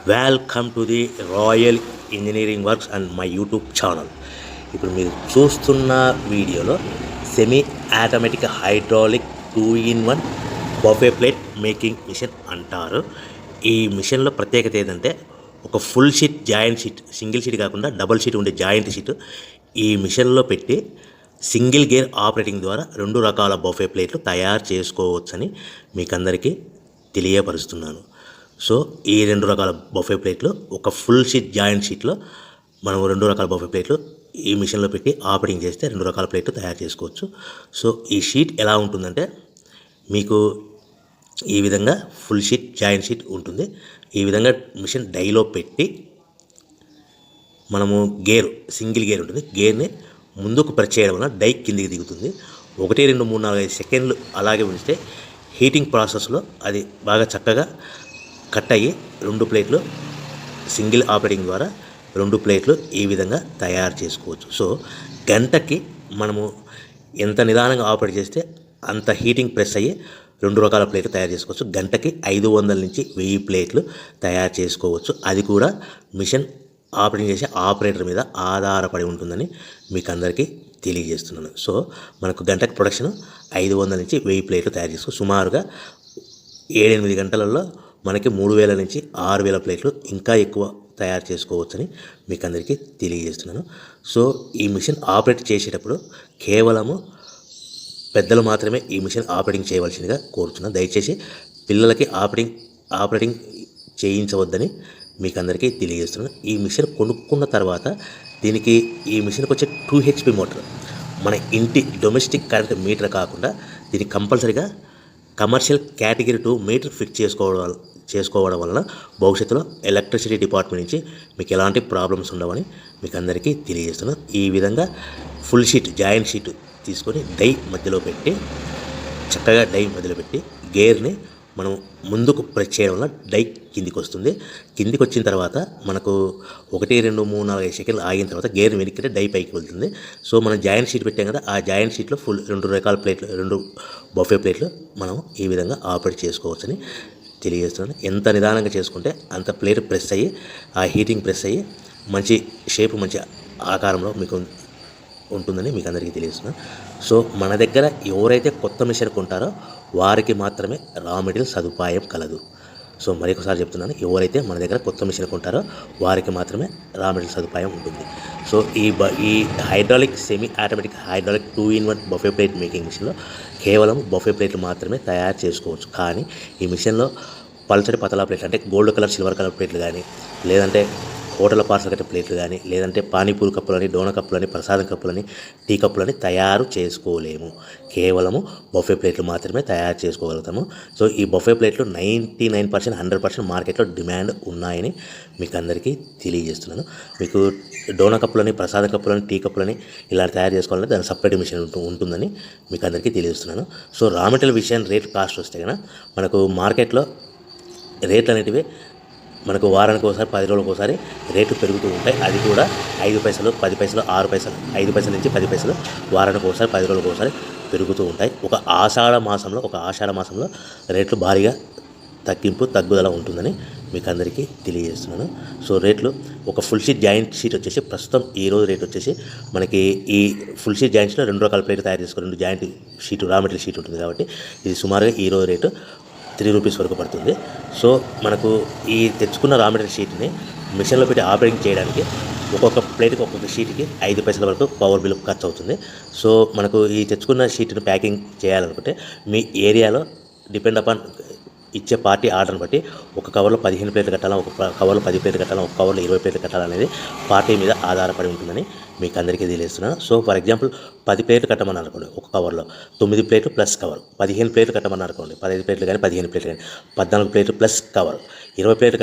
Welcome to the Royal Engineering Works and my YouTube channel. ఇప్పుడు మీరు చూస్తున్న వీడియోలో semi automatic hydraulic 2-in-1 buffet plate making machine అంటారు. ఈ మిషన్లో ప్రత్యేకత ఏంటంటే ఒక full sheet joint sheet, single sheet కాకుండా డబుల్ షీట్ ఉండే జాయింట్ షీట్ ఈ మిషన్లో పెట్టి సింగిల్ గేర్ ఆపరేటింగ్ ద్వారా 2 రకాల బఫే ప్లేట్లు తయారు చేసుకోవచ్చని మీకు అందరికీ తెలియపరుస్తున్నాను. సో ఈ 2 రకాల బఫే ప్లేట్లు ఒక ఫుల్ షీట్ జాయింట్ షీట్లో మనం 2 రకాల బఫే ప్లేట్లు ఈ మిషన్లో పెట్టి ఆపరేటింగ్ చేస్తే 2 రకాల ప్లేట్లు తయారు చేసుకోవచ్చు. సో ఈ షీట్ ఎలా ఉంటుందంటే మీకు ఈ విధంగా ఫుల్ షీట్ జాయింట్ షీట్ ఉంటుంది. ఈ విధంగా మిషన్ డైలో పెట్టి మనము సింగిల్ గేర్ ఉంటుంది, గేర్ని ముందుకు ప్రెస్ చేయడం వల్ల డై కిందికి దిగుతుంది. 1, 2, 3, 4, 5 సెకండ్లు అలాగే ఉంచితే హీటింగ్ ప్రాసెస్లో అది బాగా చక్కగా కట్ అయ్యి 2 ప్లేట్లు సింగిల్ ఆపరేటింగ్ ద్వారా 2 ప్లేట్లు ఈ విధంగా తయారు చేసుకోవచ్చు. సో గంటకి మనము ఎంత నిదానంగా ఆపరేట్ చేస్తే అంత హీటింగ్ ప్రెస్ అయ్యి 2 రకాల ప్లేట్లు తయారు చేసుకోవచ్చు. గంటకి 500 నుంచి 1000 ప్లేట్లు తయారు చేసుకోవచ్చు. అది కూడా మిషన్ ఆపరేటింగ్ చేసే ఆపరేటర్ మీద ఆధారపడి ఉంటుందని మీకు అందరికీ తెలియజేస్తున్నాను. సో మనకు గంటకి ప్రొడక్షన్ 500 నుంచి 1000 ప్లేట్లు తయారు చేసుకోవచ్చు. సుమారుగా 7-8 గంటలలో మనకి 3000 నుంచి 6000 ప్లేట్లు ఇంకా ఎక్కువ తయారు చేసుకోవచ్చని మీకు అందరికీ తెలియజేస్తున్నాను. సో ఈ మిషన్ ఆపరేట్ చేసేటప్పుడు కేవలము పెద్దలు మాత్రమే ఈ మిషన్ ఆపరేటింగ్ చేయవలసిందిగా కోరుతున్నాను. దయచేసి పిల్లలకి ఆపరేటింగ్ చేయించవద్దని మీకు అందరికీ తెలియజేస్తున్నాను. ఈ మిషన్ కొనుక్కున్న తర్వాత ఈ మిషన్కి వచ్చే 2 HP మోటార్ మన ఇంటి డొమెస్టిక్ కరెంట్ మీటర్ కాకుండా దీనికి కంపల్సరీగా కమర్షియల్ కేటగిరీ 2 మీటర్ ఫిట్ చేసుకోవడం వలన భవిష్యత్తులో ఎలక్ట్రిసిటీ డిపార్ట్మెంట్ నుంచి మీకు ఎలాంటి ప్రాబ్లమ్స్ ఉండవని మీకు అందరికీ తెలియజేస్తున్నాను. ఈ విధంగా ఫుల్ షీట్ జాయింట్ షీట్ తీసుకొని చక్కగా డై మధ్యలో పెట్టి గేర్ని మనం ముందుకు ప్రెస్ చేయడం వల్ల డై కిందికి వస్తుంది. కిందికి వచ్చిన తర్వాత మనకు 1, 2, 3, 4, 5 సెకండ్లు ఆగిన తర్వాత గేర్ వెనక్కి డై పైకి వెళ్తుంది. సో మనం జాయింట్ షీట్ పెట్టాం కదా, ఆ జాయింట్ షీట్లో 2 రకాల ప్లేట్లు 2 బఫే ప్లేట్లు మనం ఈ విధంగా ఆపరేట్ చేసుకోవచ్చని తెలియజేస్తున్నాను. ఎంత నిదానంగా చేసుకుంటే అంత ప్లేట్ ప్రెస్ అయ్యి ఆ హీటింగ్ ప్రెస్ అయ్యి మంచి షేప్ మంచి ఆకారంలో మీకు ఉంటుందని మీకు అందరికీ తెలియజేస్తున్నాను. సో మన దగ్గర ఎవరైతే కొత్త మిషన్ కొంటారో వారికి మాత్రమే రా మెటీరియల్ సదుపాయం కలదు. సో మరొకసారి చెప్తున్నాను, ఎవరైతే మన దగ్గర కొత్త మిషన్ కొంటారో వారికి మాత్రమే రా మెటీరియల్ సదుపాయం ఉంటుంది. సో ఈ hydraulic semi automatic hydraulic 2-in-1 buffet plate making మిషన్లో కేవలం బఫే ప్లేట్లు మాత్రమే తయారు చేసుకోవచ్చు. కానీ ఈ మిషన్లో పల్చడి పతలా ప్లేట్లు అంటే గోల్డ్ కలర్ సిల్వర్ కలర్ ప్లేట్లు కానీ, లేదంటే హోటల్ పార్సల్ కట్టే ప్లేట్లు కానీ, లేదంటే పానీపూరి కప్పులని, డోనా కప్పులని, ప్రసాదం కప్పులని, టీ కప్పులని తయారు చేసుకోలేము. కేవలము బఫే ప్లేట్లు మాత్రమే తయారు చేసుకోగలుగుతాము. సో ఈ బఫే ప్లేట్లు 99%, 100% మార్కెట్లో డిమాండ్ ఉన్నాయని మీకు అందరికీ తెలియజేస్తున్నాను. మీకు డోనా కప్పులని, ప్రసాదం కప్పులని, టీ కప్పులని ఇలా తయారు చేసుకోవాలంటే దాని సపరేట్ మిషన్ ఉంటుందని మీకు అందరికీ తెలియజేస్తున్నాను. సో రా మెటీరియల్ విషయం రేట్ కాస్ట్ వస్తే కనుక మనకు మార్కెట్లో రేట్లు అనేటివి మనకు వారానికి ఒకసారి 10 రోజులకు ఒకసారి రేట్లు పెరుగుతూ ఉంటాయి. అది కూడా 5 పైసలు, 10 పైసలు, 6 పైసలు, 5 పైసల నుంచి 10 పైసలు వారానికి ఒకసారి 10 రోజులకు ఒకసారి పెరుగుతూ ఉంటాయి. ఒక ఆషాఢ మాసంలో రేట్లు భారీగా తగ్గుదల ఉంటుందని మీకు అందరికీ తెలియజేస్తున్నాను. సో రేట్లు ఒక ఫుల్ షీట్ జాయింట్ షీట్ వచ్చేసి ప్రస్తుతం ఈరోజు రేట్ వచ్చేసి మనకి ఈ ఫుల్ షీట్ జాయింట్ షీట్లో 2 రకాల ప్లేట్లు తయారు చేసుకుని 2 joint sheet raw material sheet ఉంటుంది కాబట్టి ఇది సుమారుగా ఈరోజు రేటు 3 రూపీస్ వరకు పడుతుంది. సో మనకు ఈ తెచ్చుకున్న రా మెటీరియల్ షీట్ని మిషన్లో పెట్టి ఆపరేటింగ్ చేయడానికి ఒక్కొక్క ప్లేట్కి ఒక్కొక్క షీట్కి 5 పైసల వరకు పవర్ బిల్ ఖర్చు అవుతుంది. సో మనకు ఈ తెచ్చుకున్న షీట్ని ప్యాకింగ్ చేయాలనుకుంటే మీ ఏరియాలో డిపెండ్ అపాన్ ఇచ్చే పార్టీ ఆర్డర్ని బట్టి ఒక కవర్లో 15 ప్లేట్లు కట్టాలా, ఒక కవర్లో 10 ప్లేట్లు కట్టాలా, ఒక కవర్లో 20 ప్లేట్లు కట్టాలనేది పార్టీ మీద ఆధారపడి ఉంటుందని మీకు అందరికీ తెలియజేస్తున్నాను. సో ఫర్ ఎగ్జాంపుల్ 10 ప్లేట్లు కట్టమని అనుకోండి, ఒక కవర్లో 9 ప్లేట్లు ప్లస్ కవర్. 15 ప్లేట్లు కట్టమని అనుకోండి, 15 ప్లేట్లు కానీ 15 ప్లేట్లు కానీ 14 ప్లేట్లు ప్లస్ కవర్. 20 ప్లేట్లు